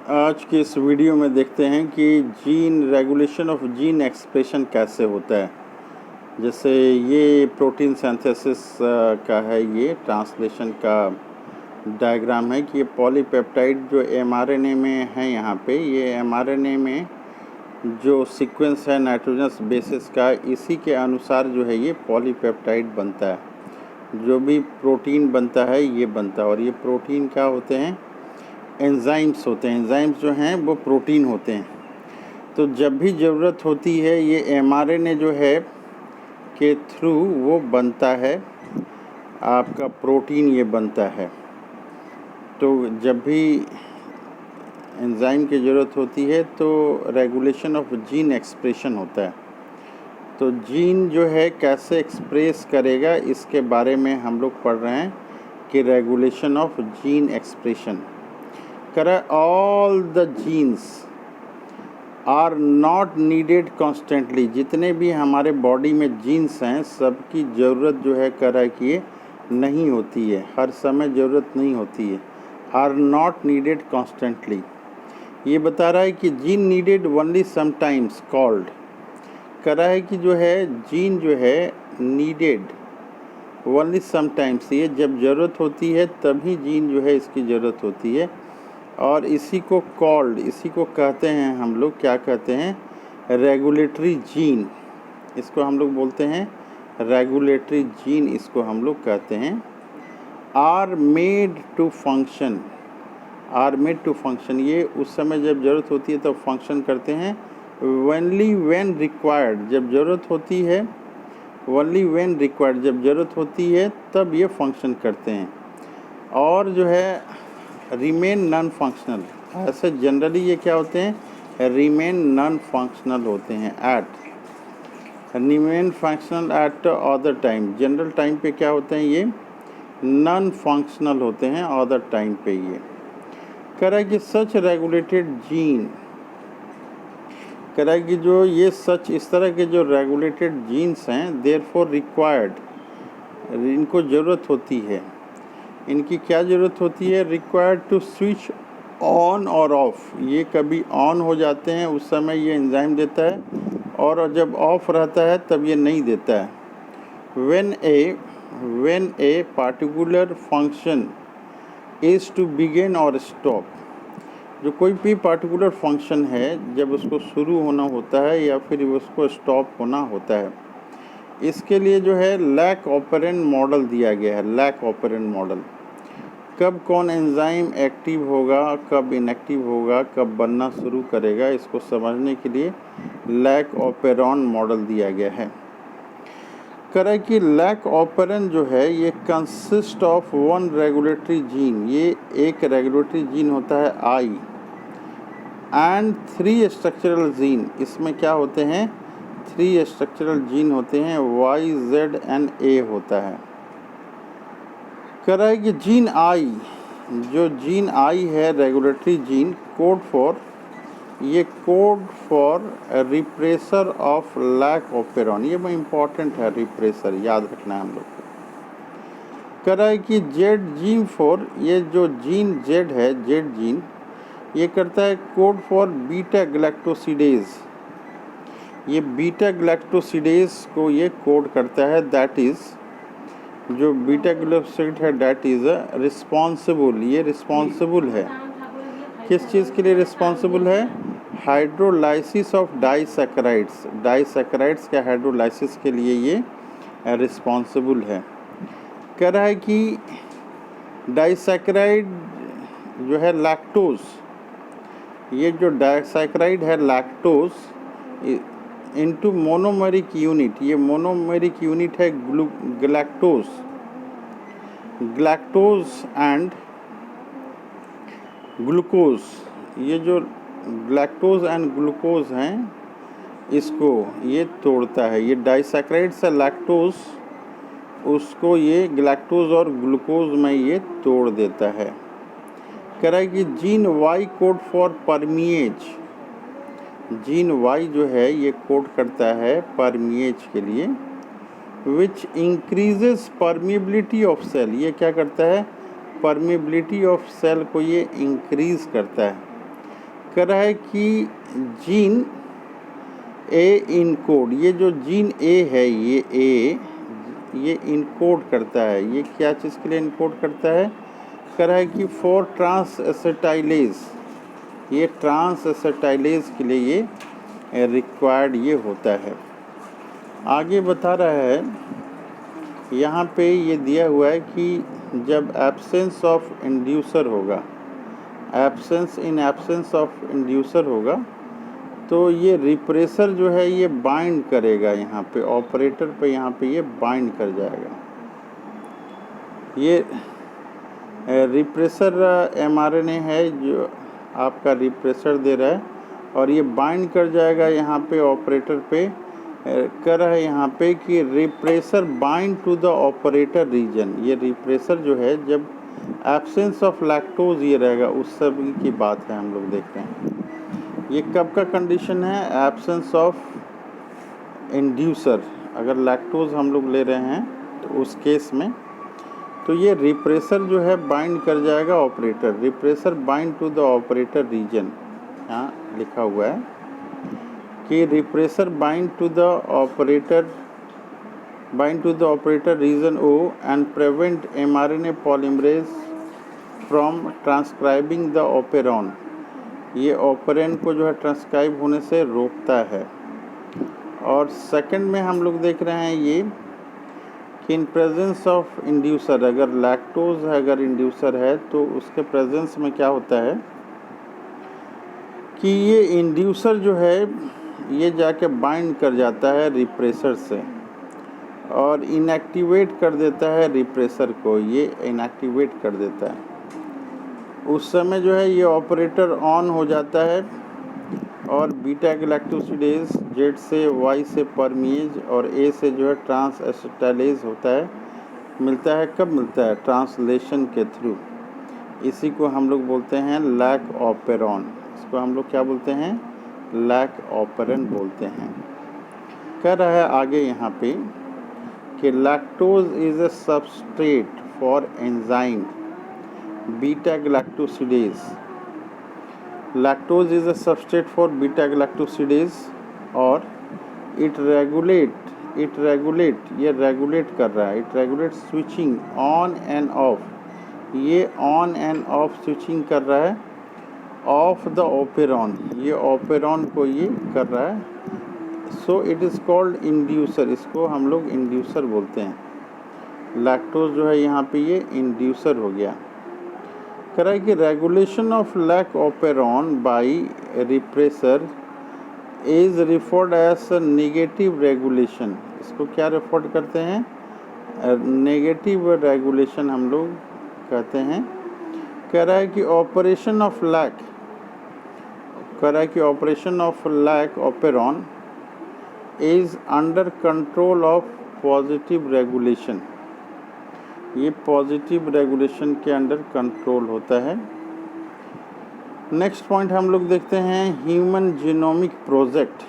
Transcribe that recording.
आज के इस वीडियो में देखते हैं कि gene regulation of gene expression कैसे होता है। जैसे ये प्रोटीन सिंथेसिस का है, ये ट्रांसलेशन का डायग्राम है कि ये पॉलीपेप्टाइड जो एमआरएनए में है, यहाँ पे ये एमआरएनए में जो सीक्वेंस है नाइट्रोजनस बेसिस का, इसी के अनुसार जो है ये पॉलीपेप्टाइड बनता है। जो भी प्रोटीन बनता है ये बनता है, और ये प्रोटीन क्या होते हैं, एंजाइम्स होते हैं। एंजाइम्स जो हैं वो प्रोटीन होते हैं। तो जब भी ज़रूरत होती है ये एमआरएनए जो है के थ्रू वो बनता है, आपका प्रोटीन ये बनता है। तो जब भी एंजाइम की ज़रूरत होती है तो रेगुलेशन ऑफ जीन एक्सप्रेशन होता है। तो जीन जो है कैसे एक्सप्रेस करेगा, इसके बारे में हम लोग पढ़ रहे हैं कि रेगुलेशन ऑफ जीन एक्सप्रेशन करा। All the genes are not needed constantly. जितने भी हमारे बॉडी में जीन्स हैं सबकी ज़रूरत जो है करा कि ये नहीं होती है, हर समय ज़रूरत नहीं होती है। आर नॉट नीडेड कॉन्स्टेंटली, ये बता रहा है कि gene needed only sometimes called. करा है कि जो है जीन जो है नीडेड ओनली समटाइम्स, ये जब ज़रूरत होती है तभी जीन जो है इसकी ज़रूरत होती है। और इसी को कॉल्ड, इसी को कहते हैं हम लोग, क्या कहते हैं, रेगुलेटरी जीन। इसको हम लोग बोलते हैं रेगुलेटरी जीन, इसको हम लोग कहते हैं। Are made to function, are made to function, ये उस समय जब ज़रूरत होती है तब तो फंक्शन करते हैं। ओनली व्हेन रिक्वायर्ड, जब ज़रूरत होती है, ओनली व्हेन रिक्वायर्ड, जब ज़रूरत होती है तब ये फंक्शन करते हैं। और जो है रिमेन नॉन फंक्शनल, ऐसे जनरली ये क्या होते हैं, रिमेन नॉन फंक्शनल होते हैं। At remain functional at other time, general time पे क्या होते हैं, ये नॉन फंक्शनल होते हैं अदर टाइम पे। ये कह रहा है कि सच रेगुलेटेड जीन, कह रहा है कि जो ये सच, इस तरह के जो रेगुलेटेड जीन्स हैं, देयरफॉर रिक्वायर्ड, इनको ज़रूरत होती है। इनकी क्या ज़रूरत होती है, रिक्वायर्ड टू स्विच ऑन और ऑफ। ये कभी ऑन हो जाते हैं उस समय ये एंजाइम देता है, और जब ऑफ रहता है तब ये नहीं देता है। When a particular function is to begin और स्टॉप, जो कोई भी पार्टिकुलर फंक्शन है जब उसको शुरू होना होता है या फिर उसको स्टॉप होना होता है, इसके लिए जो है लैक ऑपरेंट मॉडल दिया गया है। लैक ऑपरेंट मॉडल, कब कौन एंजाइम एक्टिव होगा, कब इनएक्टिव होगा, कब बनना शुरू करेगा, इसको समझने के लिए लैक ऑपरेंट मॉडल दिया गया है। करें कि लैक ऑपरेंट जो है ये consist of one regulatory gene, ये एक रेगुलेटरी जीन होता है आई, एंड 3 स्ट्रक्चरल जीन। इसमें क्या होते हैं, 3 स्ट्रक्चरल जीन होते हैं, वाई, जेड एंड ए होता है। कह रहा है कि जीन आई, जो जीन आई है रेगुलेटरी जीन, कोड फॉर, ये code for repressor of lac operon, ये बहुत इम्पॉर्टेंट है, रिप्रेसर याद रखना है हम लोग को। कह रहा है कि जेड जीन फॉर, ये जो जीन जेड है, जेड जीन, ये करता है कोड फॉर बीटा गैलेक्टोसिडेज। ये बीटा गैलेक्टोसिडेज को ये कोड करता है। दैट इज़, जो बीटा ग्लूकोसाइड है, डैट इज़ रिस्पॉन्सिबल, ये रिस्पॉन्सिबल है किस चीज़ के लिए, रिस्पॉन्सिबल है हाइड्रोलाइसिस ऑफ डाइसैकेराइड्स। डाइसैकेराइड्स के हाइड्रोलाइसिस के लिए ये रिस्पॉन्सिबल है। कह रहा है कि डाइसैकेराइड जो है लैक्टोज, ये जो डाइसैकेराइड है लैक्टोज इनटू मोनोमेरिक यूनिट, ये मोनोमेरिक यूनिट है गैलेक्टोज, गैलेक्टोज एंड ग्लूकोज। ये जो गैलेक्टोज एंड ग्लूकोज हैं इसको ये तोड़ता है। ये डाइसैकेराइड से लैक्टोज, उसको ये गैलेक्टोज और ग्लूकोज में ये तोड़ देता है। कह रहा है कि gene Y code for permease, gene Y जो है ये कोड करता है परमिएज के लिए, which increases permeability of cell. ये क्या करता है, परमिएबिलिटी ऑफ सेल को ये इंक्रीज करता है। कह रहा है कि जीन ए इनकोड, ये जो जीन ए है ये इनकोड करता है। ये क्या चीज़ के लिए इनकोड करता है? कह रहा है कि फॉर ट्रांस एसिटाइलेज, ये ट्रांस एसिटाइलेज के लिए ये रिक्वायर्ड ये होता है। आगे बता रहा है यहाँ पे ये दिया हुआ है कि जब एब्सेंस ऑफ इंड्यूसर होगा, एब्सेंस ऑफ इंड्यूसर होगा, तो ये रिप्रेसर जो है ये बाइंड करेगा यहाँ पे, ऑपरेटर पे यहाँ पे ये बाइंड कर जाएगा। ये रिप्रेसर mRNA है जो आपका रिप्रेसर दे रहा है, और ये बाइंड कर जाएगा यहाँ पे ऑपरेटर पे। कर रहा है यहाँ पे कि repressor bind to the operator region. ये रिप्रेसर जो है जब एब्सेंस ऑफ लैक्टोज ये रहेगा, उस सब की बात है हम लोग देख रहे हैं। ये कब का कंडीशन है? Absence of inducer. अगर लैक्टोज हम लोग ले रहे हैं तो उस केस में तो ये रिप्रेसर जो है बाइंड कर जाएगा operator, repressor bind to the operator region. यहाँ लिखा हुआ है कि repressor bind to the operator region O and prevent mRNA polymerase from transcribing the operon. ये ऑपेरॉन को जो है ट्रांसक्राइब होने से रोकता है। और सेकंड में हम लोग देख रहे हैं ये कि इन प्रेजेंस ऑफ इंड्यूसर, अगर लैक्टोज है, अगर इंड्यूसर है तो उसके प्रेजेंस में क्या होता है कि ये इंड्यूसर जो है ये जाके बाइंड कर जाता है रिप्रेसर से और इनएक्टिवेट कर देता है रिप्रेसर को, ये इनएक्टिवेट कर देता है। उस समय जो है ये ऑपरेटर ऑन हो जाता है और बीटा गैलेक्टोसिडेज, जेड से वाई से परमीज और ए से जो है ट्रांस एसिटाइलेज होता है। मिलता है कब मिलता है? ट्रांसलेशन के थ्रू। इसी को हम लोग बोलते हैं लैक ऑपेरॉन। इसको हम लोग क्या बोलते हैं? लैक ऑपेरॉन बोलते हैं। कह रहा है आगे यहाँ पे कि lactose is a substrate for enzyme beta galactosidase. Lactose is a substrate for beta galactosidase और इट रेगुलेट ये रेगुलेट कर रहा है, it regulate switching on end of. ये ऑन एंड ऑफ स्विचिंग कर रहा है ऑफ द ऑपेरॉन, ये ऑपेरॉन को ये कर रहा है। So it is called inducer, इसको हम लोग इंड्यूसर बोलते हैं। लैक्टोज जो है यहाँ पे ये इंड्यूसर हो गया। कह रहा है कि regulation of lac operon by repressor is referred as negative regulation. इसको क्या रेफर करते हैं? नेगेटिव रेगुलेशन हम लोग कहते हैं। कह रहा है कि operation of lac operon is under control of positive regulation. ये पॉजिटिव रेगुलेशन के अंडर कंट्रोल होता है। नेक्स्ट पॉइंट हम लोग देखते हैं ह्यूमन जीनोमिक प्रोजेक्ट।